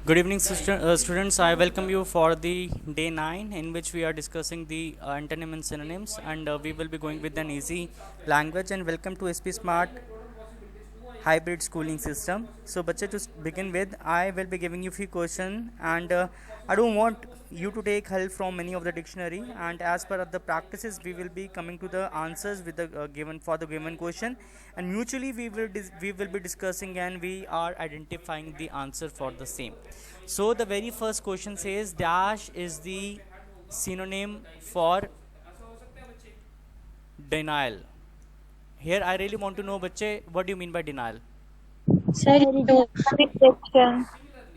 Good evening, students. I welcome you for the day 9 in which we are discussing the antonym and synonyms, and we will be going with an easy language. And welcome to SP Smart hybrid schooling system. So बच्चे, to begin with, I will be giving you few questions, and I don't want you to take help from any of the dictionary, and as per of the practices we will be coming to the answers with the given for the given question, and mutually we will be discussing and we are identifying the answer for the same. So the very first question says dash is the synonym for denial. Here I really want to know, बच्चे, what do you mean by denial? Sir, rejection.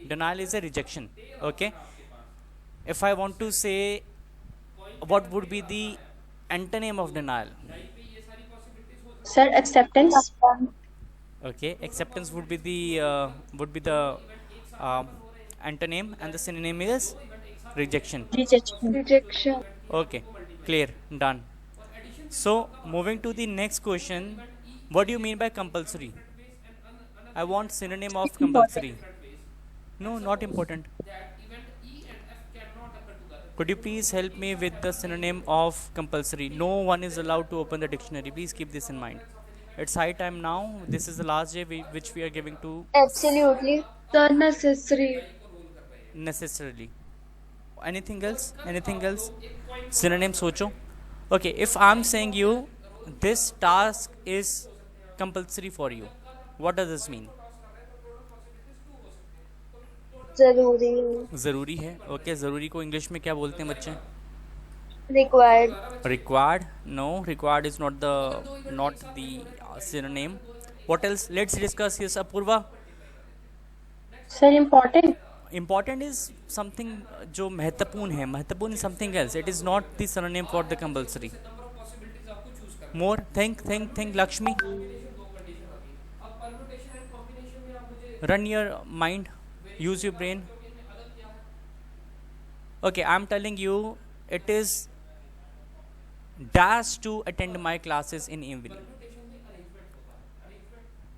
Denial is a rejection. Okay. If I want to say, what would be the antonym of denial? Sir, acceptance. Okay, acceptance would be the uh, antonym, and the synonym is rejection. Rejection. Okay, clear, done. So moving to the next question, what do you mean by compulsory? I want synonym of compulsory. No, not important. Could you please help me with the synonym of compulsory? No one is allowed to open the dictionary. Please keep this in mind. It's high time now. This is the last day which we are giving to Absolutely. Sir, necessary. necessarily. Anything else? Anything else? Synonym socho. Okay, if I'm saying you this task is compulsory for you, what does this mean? जरूरी. ज़रूरी है. Okay, ज़रूरी को English में क्या बोलते हैं बच्चे? Required. Required? No, required is not the synonym. What else? Let's discuss. Yes, Apurva. Sir, important. Important is something जो महत्वपूर्ण है. महत्वपूर्ण is something else. It is not the synonym for the compulsory. More. Think. Lakshmi. Run your mind. Use your brain. Okay, I'm telling you, it is dash to attend my classes in evening.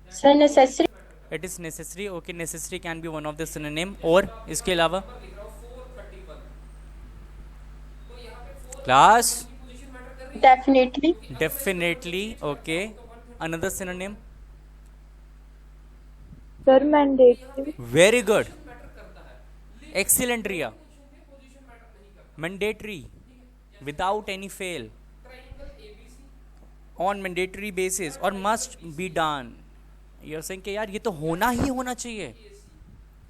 Sir, necessary. It is necessary. Okay, necessary can be one of the synonym. और इसके अलावा class. Definitely. Okay, another synonym. Sir, mandatory. Very good. Excellent, Riya. Mandatory, without any fail, on mandatory basis, or must be done. You're saying कि यार ये तो होना ही होना चाहिए,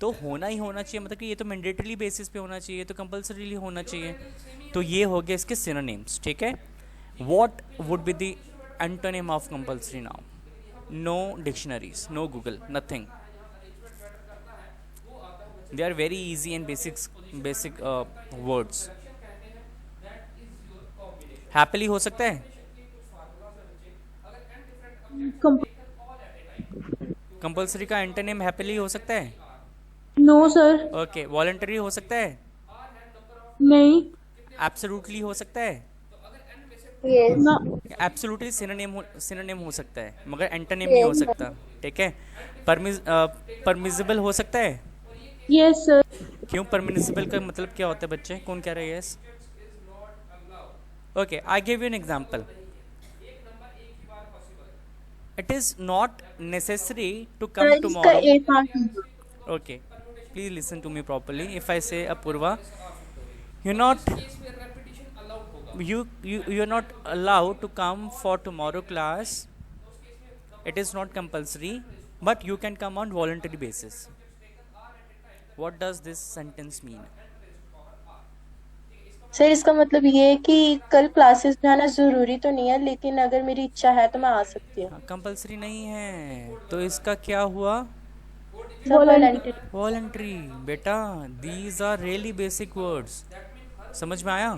तो होना ही होना चाहिए मतलब कि ये तो मैंडेटरी बेसिस पे होना चाहिए, तो कंपल्सरीली होना चाहिए. तो ये हो गया इसके सिनोनिम्स. ठीक है. What would be the antonym of compulsory now? No dictionaries, no Google, nothing. They are very easy and basic words. Happily हो सकता है. कंपल्सरी का एंटोनिम हैप्पीली हो सकता है. No, sir. ओके, वॉलंटरी हो सकता है. नहीं. एब्सोल्युटली हो सकता है. Yes. No. एब्सोल्युटली सिनोनिम हो सकता है, मगर एंटोनिम नहीं हो सकता. ठीक है. परमिसिबल हो सकता है. Yes, sir. क्यों? परमिसिबल का मतलब क्या होता है बच्चे? कौन कह रहे हैं? Yes. Okay, I give you an example. It is not necessary to come tomorrow. Okay, please listen to me properly. If I say Apurva, you're not you're not allowed to come for tomorrow class. It is not compulsory, but you can come on voluntary basis. What does this sentence mean? Sir, इसका मतलब ये है कि कल classes जाना जरूरी तो नहीं है, लेकिन अगर मेरी इच्छा है तो मैं आ सकती हूँ. कंपल्सरी नहीं है, तो इसका क्या हुआ? वॉलंटरी. बेटा, these are really basic words. समझ में आया?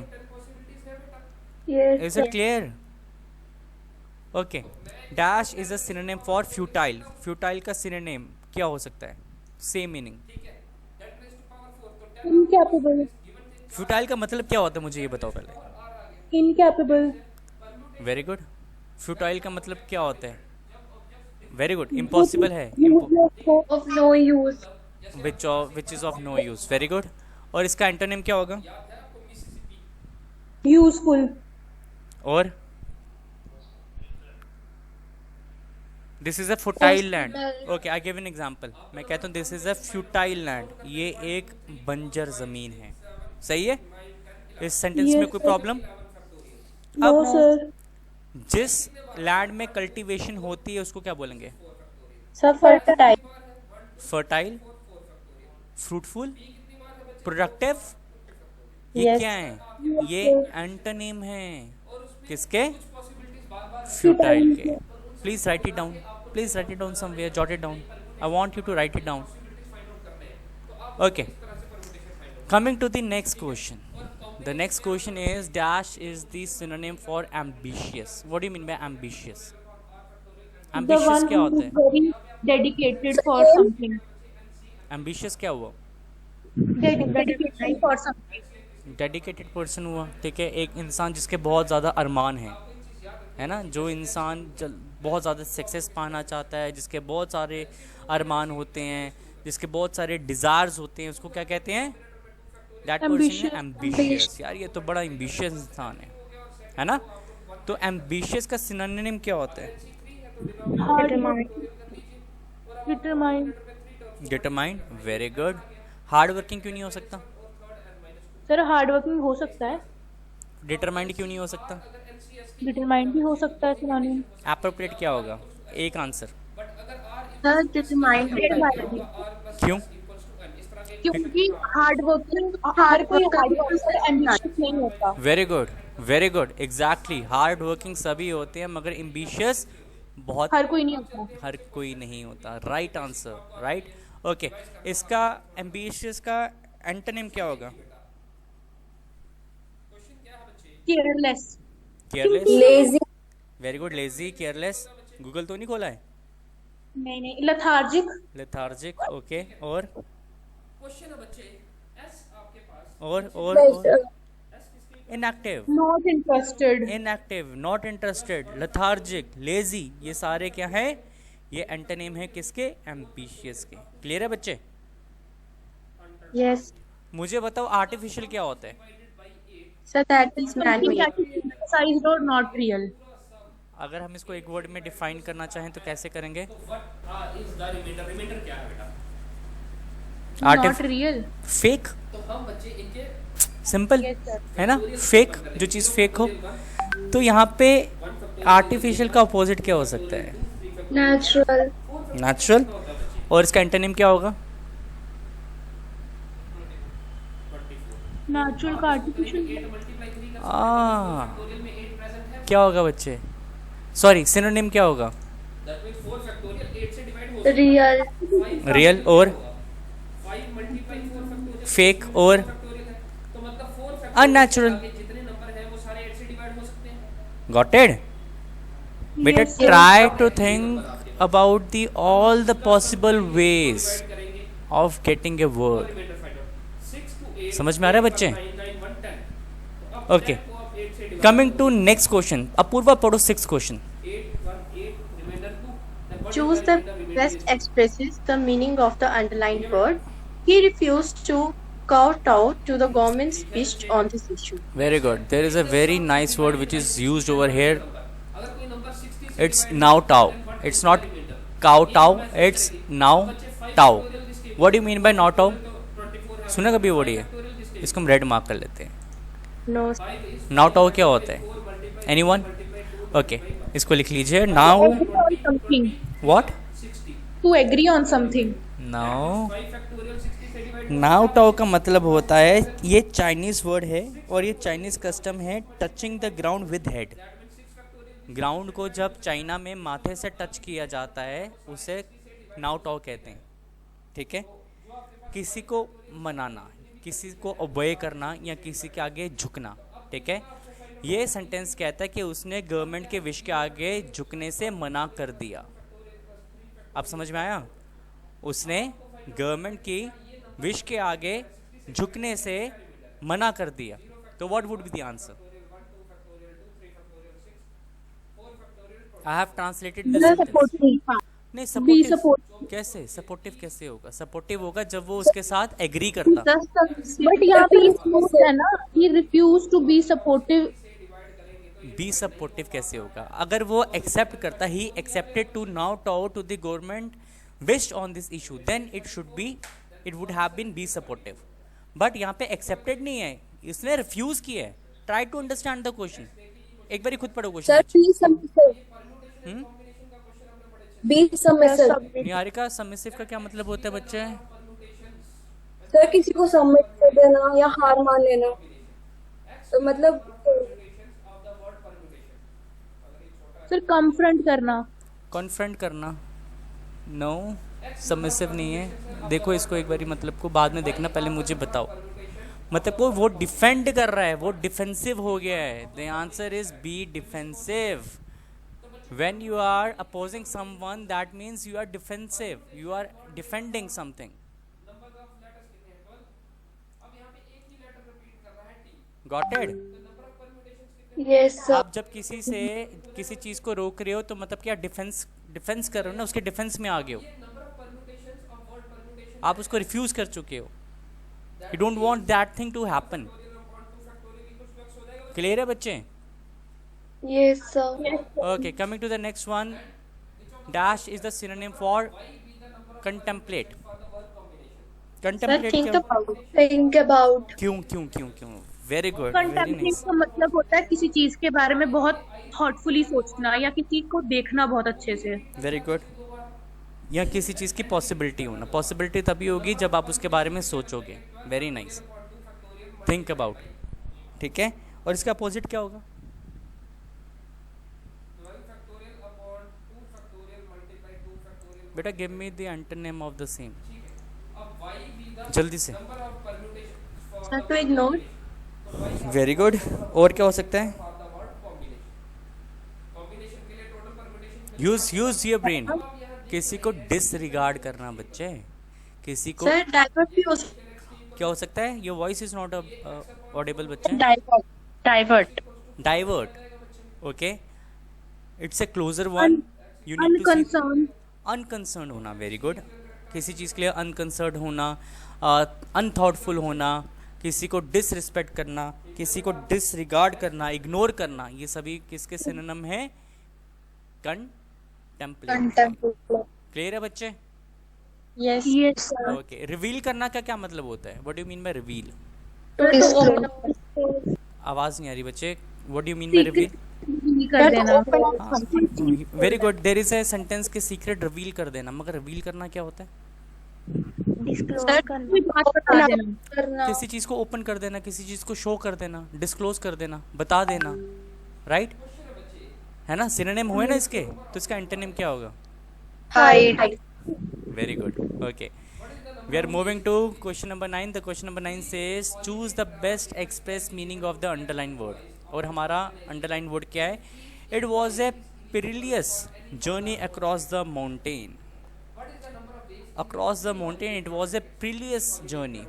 Is it clear? Okay. Dash is a synonym for futile. Futile का synonym क्या हो सकता है? Same meaning. Incapable. फ्यूटाइल का मतलब क्या होता है, मुझे ये बताओ पहले. Incapable. Very good. फ्यूटाइल का मतलब क्या होता है? Very good. इम्पॉसिबल है. Of no use. Which is of no use. Very good. और इसका एंटोनिम क्या होगा? यूजफुल। और this is a futile land. Okay, I give an example. मैं कहता हूँ this is a futile land, ये एक बंजर जमीन है। सही है? इस सेंटेंस में यस कोई सर। प्रॉब्लम? नो अब सर। जिस लैंड में कल्टीवेशन होती है उसको क्या बोलेंगे? Sir fertile. Fertile, fruitful, productive. ये क्या यस। है? ये एंटोनिम है किसके? फ्यूटाइल के। Please write it down, please write it down somewhere, jot it down. I want you to write it down. Okay, coming to the next question. The next question is dash is the synonym for ambitious. What do you mean by ambitious? The Ambitious one क्या who होता is है? Very dedicated for something. Ambitious क्या हुआ? Dedicated for something. Dedicated person हुआ। ठीक है, एक इंसान जिसके बहुत ज़्यादा अरमान है ना, जो इंसान बहुत ज़्यादा सक्सेस पाना चाहता है, जिसके बहुत सारे अरमान होते हैं, जिसके बहुत सारे डिज़ायर्स होते हैं, उसको क्या कहते हैं? दैट पर्सन है एम्बिशियस। यार ये तो बड़ा एम्बिशियस इंसान है ना? तो एम्बिशियस का सिनोनिम क्या होता है? Determined. Determined. Very good. Hard working क्यों नहीं हो सकता? सर हार्ड वर्किंग हो सकता है। डिटरमाइंड क्यों नहीं हो सकता? डिटरमाइंड भी हो सकता है सिनोनिम। एप्रोप्रिएट क्या होगा? एक आंसर। Sir determined. क्यों? क्योंकि हार्ड वर्किंग हर कोई हार्ड वर्कर एम्बिशियस नहीं होता। Very good, very good, exactly. Hard working सभी होते हैं मगर एम्बिशियस बहुत हर कोई नहीं होता। हर कोई नहीं होता। Right answer, right. ओके, इसका एम्बिशियस का एंटोनिम क्या होगा? Careless. Careless. Lazy. Very good, lazy, careless. Google तो नहीं खोला है? नहीं लेथार्जिक। लेथार्जिक। ओके, और inactive. Not interested. Inactive, not interested, lethargic, lazy, ये सारे क्या है? ये एंटोनिम है किसके? एम्बिशियस के। क्लियर है बच्चे? यस। मुझे बताओ आर्टिफिशियल क्या होता है? Sir that is man made. Synthesized और नॉट रियल। अगर हम इसको एक वर्ड में डिफाइन करना चाहें तो कैसे करेंगे? Not real. फेक। सिंपल है ना? फेक, जो चीज़ फेक हो। तो यहाँ पे आर्टिफिशियल का अपोजिट क्या हो सकता है? नेचुरल। नेचुरल। और इसका एंटोनिम क्या होगा? नेचुरल का आर्टिफिशियल। क्या होगा बच्चे? सॉरी, सिनोनिम क्या होगा? रियल। रियल और फेक और अननेचुरल। Got it? बेटा try to think about the all the possible ways of getting a word. समझ में आ रहा है बच्चे? Okay, coming to next question. Apoorva पढ़ो 6th question. Choose the best expresses the meaning of the underlined word. He refused to kowtow to the government's wish on this issue. Very good. There is a very nice word which is used over here. It's now tow. It's not kowtow. It's now tow. What do you mean by now tow? सुना कभी word ये? इसको हम red mark कर लेते हैं। No. Now tau क्या होता है? एनीवन? ओके, इसको लिख लीजिए। Now Something. What? To agree on something. Now tau का मतलब होता है, ये चाइनीज वर्ड है और ये चाइनीज कस्टम है, touching the ground with head. Ground को जब चाइना में माथे से टच किया जाता है उसे नाउ टाउ कहते हैं। ठीक है? किसी को मनाना, किसी को ओबे करना या किसी के आगे झुकना। ठीक है? ये सेंटेंस कहता है कि उसने गवर्नमेंट के विश के आगे झुकने से मना कर दिया। आप समझ में आया? उसने गवर्नमेंट की विश के आगे झुकने से मना कर दिया। तो what would be the answer? I have translated this sentence. नहीं, be सपोर्टिव supportive. कैसे, सपोर्टिव कैसे होगा? सपोर्टिव होगा जब वो उसके साथ एग्री करता। The submissive But यहाँ पे refused refuse है ना, he refused to be supportive. Be supportive कैसे होगा? अगर वो एक्सेप्ट करता, he accepted to now to to the government wished on this issue, then it should be, it would have been be supportive. But यहाँ पे accepted नहीं है, इसने रिफ्यूज किया है। Try to understand the question, एक बार खुद पढ़ो sir question. be submissive. Be the submissive. submissive Niharika, submissive का क्या मतलब होता है बच्चे? सर किसी को सबमिट कर देना या हार मान लेना, तो मतलब Sir, confront करना. कॉन्फ्रंट करना? नो, सबमिसिव नहीं है। देखो इसको एक बारी, मतलब को बाद में देखना, पहले मुझे बताओ। मतलब को वो डिफेंड कर रहा है, वो डिफेंसिव हो गया है। The answer is B, defensive. when you are opposing someone, that means you are defensive, you are defending something. got it? Yes sir. आप जब किसी से किसी चीज को रोक रहे हो तो मतलब क्या, डिफेंस कर रहे हो ना, उसके डिफेंस में आ गए हो, आप उसको रिफ्यूज कर चुके हो। You don't want that thing to happen. Clear है बच्चे? Yes sir. Okay, coming to the next one. Dash is the synonym for contemplate. sir Contemplate think क्या? about Think about. क्यों क्यों क्यों क्यों? Very good, very Contemplate nice. का मतलब होता है किसी चीज के बारे में बहुत thoughtfully सोचना या किसी को देखना बहुत अच्छे से. Very good. या किसी चीज़ की पॉसिबिलिटी होना। पॉसिबिलिटी तभी होगी जब आप उसके बारे में सोचोगे। Very nice, think about. ठीक है, और इसका अपोजिट क्या होगा? बेटा give me the antonym of the same, जल्दी से। sir to ignore very good, और क्या हो सकता है? Use your brain. किसी को डिसरिगार्ड करना बच्चे, किसी को sir divert भी हो सकता क्या हो सकता है? Your voice is not audible बच्चे। है divert divert, okay, it's a closer one. You need to Unconcerned. Unconcern होना। वेरी गुड, किसी चीज़ के लिए अनकंसर्न होना, अनथॉटफुल होना, किसी को डिसरिस्पेक्ट करना, किसी को डिसरिगार्ड करना, इग्नोर करना, ये सभी किसके सिनोनिम है? कंटेम्पलेट। क्लियर है बच्चे? yes Yes, sir. Okay, reveal करना का क्या मतलब होता है? What do you mean by reveal? sir to open up आवाज़ नहीं आ रही बच्चे, what do you mean by reveal? Reveal कर sir to देना. open up something very good, there is a sentence के सीक्रेट रिवील कर देना, मगर रिवील करना क्या होता है? sir कोई बात बता देना. करना. किसी चीज़ को ओपन कर देना, किसी चीज़ को शो कर देना, डिस्क्लोज कर देना, बता देना, राइट? है ना, सिनोनिम हुए ना इसके, तो इसका एंटोनिम क्या होगा? Hide. Very good, okay. We are moving to question number 9। The question number 9 says choose the best express meaning of the underline word. और हमारा अंडरलाइन वर्ड क्या है? It was a perilous journey across the mountain. Across the mountain, it was a perilous journey.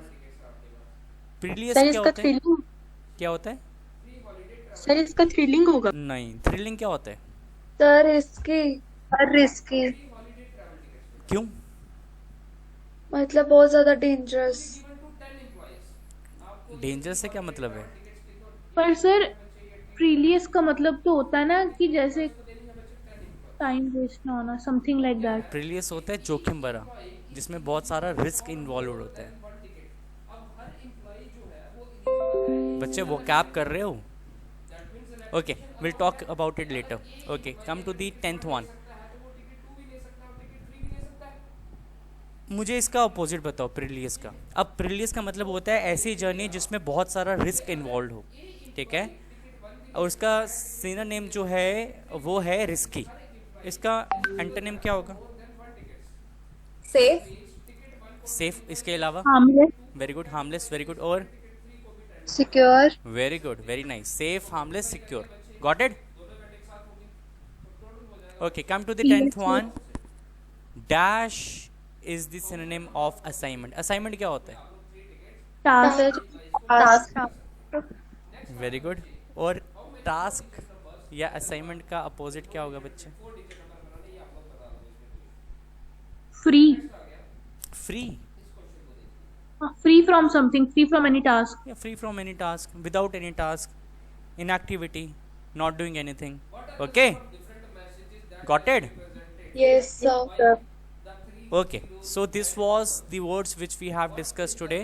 Perilous sir क्या इसका होता है? Thrilling क्या होता है? सर इसका थ्रिलिंग होगा नहीं, थ्रिलिंग क्या होता है? सर इसकी रिस्की, क्यों? मतलब बहुत ज्यादा डेंजरस. डेंजर से क्या मतलब है? पर सर प्रीलियस का मतलब तो होता है ना कि जैसे टाइम वेस्ट ना होना, समथिंग लाइक दैट. पेरिलियस होता है जोखिम भरा, जिसमें बहुत सारा रिस्क इन्वॉल्व होता है। बच्चे वो कैप कर रहे हो? Okay, will talk about it later. Okay, come to the 10th one. मुझे इसका अपोजिट बताओ, पेरिलियस का। अब पेरिलियस का मतलब होता है ऐसी जर्नी जिसमें बहुत सारा रिस्क इन्वॉल्व हो, ठीक है? और उसका सिनोनिम जो है वो है रिस्की। इसका एंटोनिम क्या होगा? सेफ. सेफ, इसके अलावा? Harmless. Very good, harmless, very good, और secure. Very good, very nice. Safe, harmless, secure, got it? Okay, come to the 10th one. Dash is the synonym of assignment. Assignment क्या होता है? Task. Task very good, और task या assignment का opposite क्या होगा बच्चे? Free free. Free from something, free from any task. Yeah, free from any task, without any task, inactivity, not doing anything. Okay, got it? Yes, sir. Okay, so this was the words which we have discussed today.